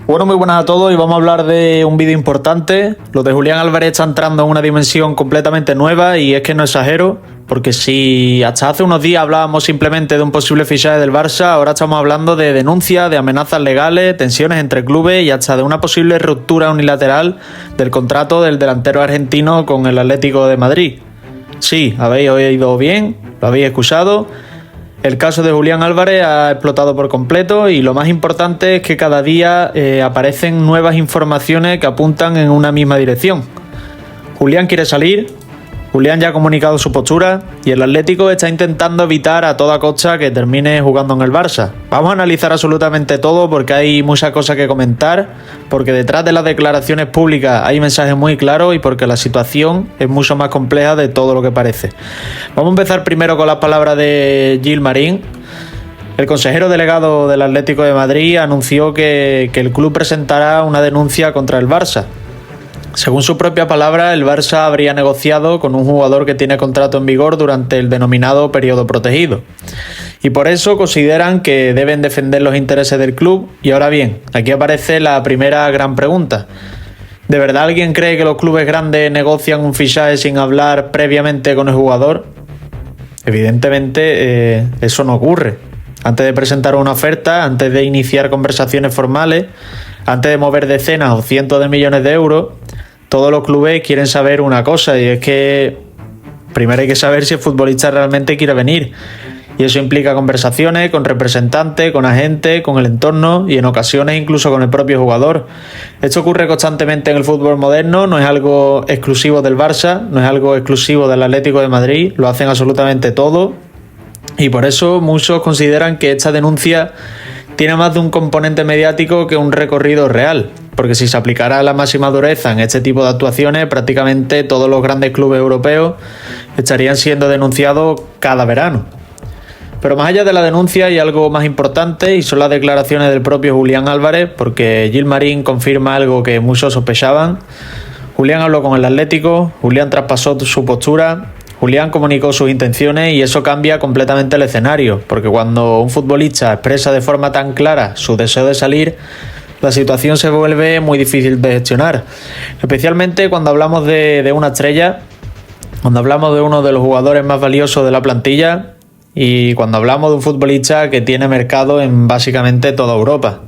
Bueno, muy buenas a todos y vamos a hablar de un vídeo importante. Lo de Julián Álvarez está entrando en una dimensión completamente nueva y es que no exagero, porque si hasta hace unos días hablábamos simplemente de un posible fichaje del Barça, ahora estamos hablando de denuncias, de amenazas legales, tensiones entre clubes y hasta de una posible ruptura unilateral del contrato del delantero argentino con el Atlético de Madrid. Sí, habéis oído bien, lo habéis escuchado. El caso de Julián Álvarez ha explotado por completo y lo más importante es que cada día aparecen nuevas informaciones que apuntan en una misma dirección. Julián quiere salir, Julián ya ha comunicado su postura y el Atlético está intentando evitar a toda costa que termine jugando en el Barça. Vamos a analizar absolutamente todo porque hay muchas cosas que comentar, porque detrás de las declaraciones públicas hay mensajes muy claros y porque la situación es mucho más compleja de todo lo que parece. Vamos a empezar primero con las palabras de Gil Marín. El consejero delegado del Atlético de Madrid anunció que el club presentará una denuncia contra el Barça. Según su propia palabra, el Barça habría negociado con un jugador que tiene contrato en vigor durante el denominado periodo protegido. Y por eso consideran que deben defender los intereses del club. Y ahora bien, aquí aparece la primera gran pregunta. ¿De verdad alguien cree que los clubes grandes negocian un fichaje sin hablar previamente con el jugador? Evidentemente, eso no ocurre. Antes de presentar una oferta, antes de iniciar conversaciones formales, antes de mover decenas o cientos de millones de euros, todos los clubes quieren saber una cosa, y es que primero hay que saber si el futbolista realmente quiere venir. Y eso implica conversaciones con representantes, con agentes, con el entorno y en ocasiones incluso con el propio jugador. Esto ocurre constantemente en el fútbol moderno, no es algo exclusivo del Barça, no es algo exclusivo del Atlético de Madrid, lo hacen absolutamente todo. Y por eso muchos consideran que esta denuncia tiene más de un componente mediático que un recorrido real, porque si se aplicara la máxima dureza en este tipo de actuaciones, prácticamente todos los grandes clubes europeos estarían siendo denunciados cada verano. Pero más allá de la denuncia hay algo más importante y son las declaraciones del propio Julián Álvarez, porque Gil Marín confirma algo que muchos sospechaban. Julián habló con el Atlético, Julián traspasó su postura, Julián comunicó sus intenciones y eso cambia completamente el escenario, porque cuando un futbolista expresa de forma tan clara su deseo de salir, la situación se vuelve muy difícil de gestionar, especialmente cuando hablamos de una estrella, cuando hablamos de uno de los jugadores más valiosos de la plantilla y cuando hablamos de un futbolista que tiene mercado en básicamente toda Europa.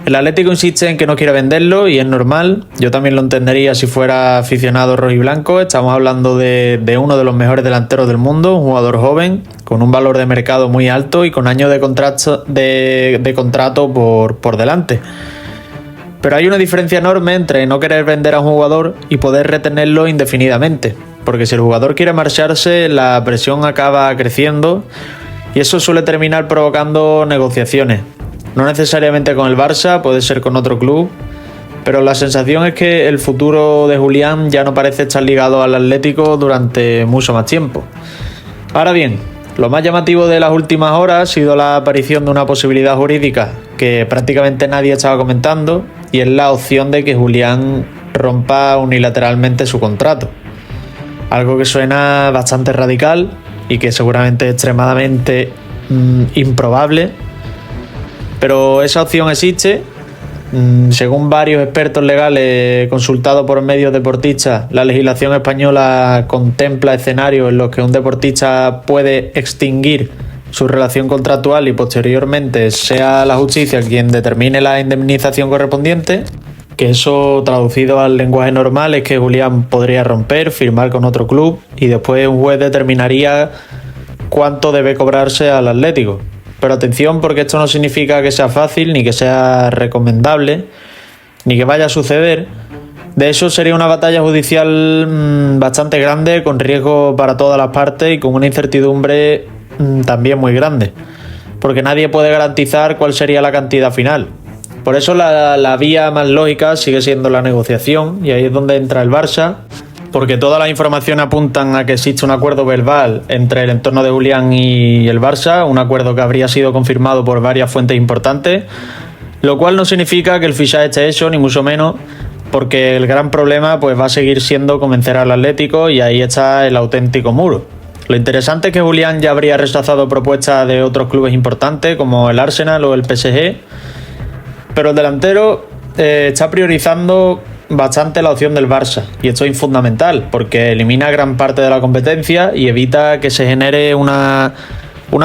El Atlético insiste en que no quiere venderlo y es normal, yo también lo entendería si fuera aficionado rojiblanco. Estamos hablando de uno de los mejores delanteros del mundo, un jugador joven, con un valor de mercado muy alto y con años de contrato por delante. Pero hay una diferencia enorme entre no querer vender a un jugador y poder retenerlo indefinidamente, porque si el jugador quiere marcharse, la presión acaba creciendo y eso suele terminar provocando negociaciones. No necesariamente con el Barça, puede ser con otro club, pero la sensación es que el futuro de Julián ya no parece estar ligado al Atlético durante mucho más tiempo. Ahora bien, lo más llamativo de las últimas horas ha sido la aparición de una posibilidad jurídica que prácticamente nadie estaba comentando, y es la opción de que Julián rompa unilateralmente su contrato. Algo que suena bastante radical y que seguramente es extremadamente improbable. Pero esa opción existe. Según varios expertos legales consultados por medios deportistas, la legislación española contempla escenarios en los que un deportista puede extinguir su relación contractual y posteriormente sea la justicia quien determine la indemnización correspondiente. Que eso, traducido al lenguaje normal, es que Julián podría romper, firmar con otro club y después un juez determinaría cuánto debe cobrarse al Atlético. Pero atención, porque esto no significa que sea fácil, ni que sea recomendable, ni que vaya a suceder. De hecho, sería una batalla judicial bastante grande, con riesgo para todas las partes y con una incertidumbre también muy grande, porque nadie puede garantizar cuál sería la cantidad final. Por eso la vía más lógica sigue siendo la negociación, y ahí es donde entra el Barça, porque todas las informaciones apuntan a que existe un acuerdo verbal entre el entorno de Julián y el Barça, un acuerdo que habría sido confirmado por varias fuentes importantes, lo cual no significa que el fichaje esté hecho, ni mucho menos, porque el gran problema pues va a seguir siendo convencer al Atlético, y ahí está el auténtico muro. Lo interesante es que Julián ya habría rechazado propuestas de otros clubes importantes como el Arsenal o el PSG, pero el delantero está priorizando bastante la opción del Barça, y esto es fundamental porque elimina gran parte de la competencia y evita que se genere una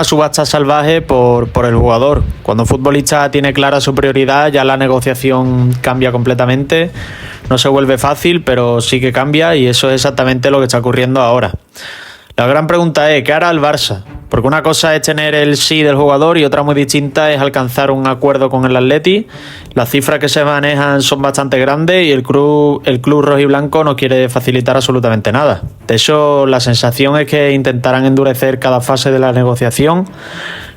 subasta salvaje por el jugador. Cuando un futbolista tiene clara su prioridad, ya la negociación cambia completamente. No se vuelve fácil, pero sí que cambia, y eso es exactamente lo que está ocurriendo ahora. La gran pregunta es, ¿qué hará el Barça? Porque una cosa es tener el sí del jugador y otra muy distinta es alcanzar un acuerdo con el Atleti. Las cifras que se manejan son bastante grandes y el club rojiblanco no quiere facilitar absolutamente nada. De hecho, la sensación es que intentarán endurecer cada fase de la negociación,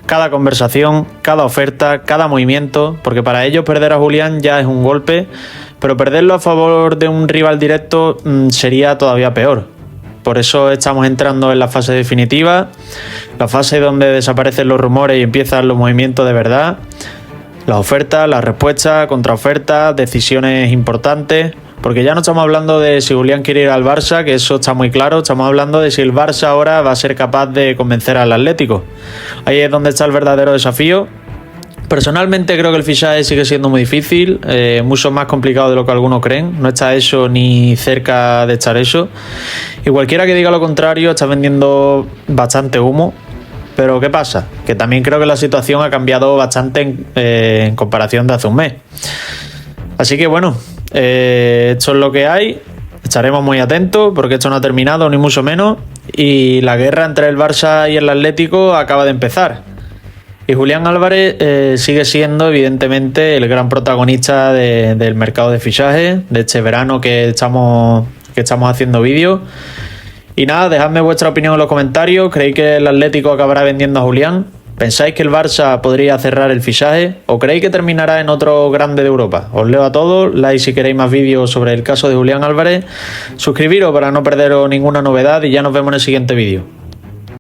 cada conversación, cada oferta, cada movimiento, porque para ellos perder a Julián ya es un golpe, pero perderlo a favor de un rival directo sería todavía peor. Por eso estamos entrando en la fase definitiva, la fase donde desaparecen los rumores y empiezan los movimientos de verdad, las ofertas, las respuestas, contraofertas, decisiones importantes, porque ya no estamos hablando de si Julián quiere ir al Barça, que eso está muy claro, estamos hablando de si el Barça ahora va a ser capaz de convencer al Atlético. Ahí es donde está el verdadero desafío. Personalmente creo que el fichaje sigue siendo muy difícil, mucho más complicado de lo que algunos creen. No está eso ni cerca de estar eso. Y cualquiera que diga lo contrario está vendiendo bastante humo. Pero ¿qué pasa? Que también creo que la situación ha cambiado bastante en comparación de hace un mes. Así que bueno, esto es lo que hay. Estaremos muy atentos porque esto no ha terminado, ni mucho menos. Y la guerra entre el Barça y el Atlético acaba de empezar. Y Julián Álvarez sigue siendo evidentemente el gran protagonista del mercado de fichajes de este verano que estamos haciendo vídeos. Y nada, dejadme vuestra opinión en los comentarios. ¿Creéis que el Atlético acabará vendiendo a Julián? ¿Pensáis que el Barça podría cerrar el fichaje? ¿O creéis que terminará en otro grande de Europa? Os leo a todos, like si queréis más vídeos sobre el caso de Julián Álvarez, suscribiros para no perderos ninguna novedad y ya nos vemos en el siguiente vídeo.